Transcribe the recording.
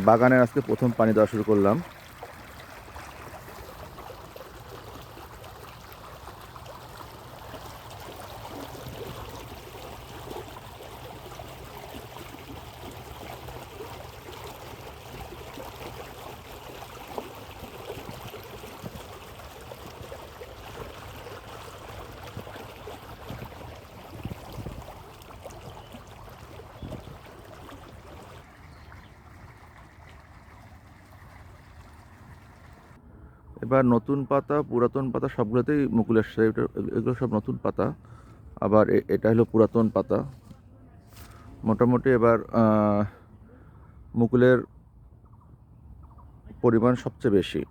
বাগানের আজকে প্রথম পানি দেওয়া শুরু করলাম। এবার নতুন পাতা, পুরাতন পাতা সবগুলোতেই মুকুল এসছে। এগুলো সব নতুন পাতা, আবার এটা হলো পুরাতন পাতা। মোটামুটি এবার মুকুলের পরিমাণ সবচেয়ে বেশি।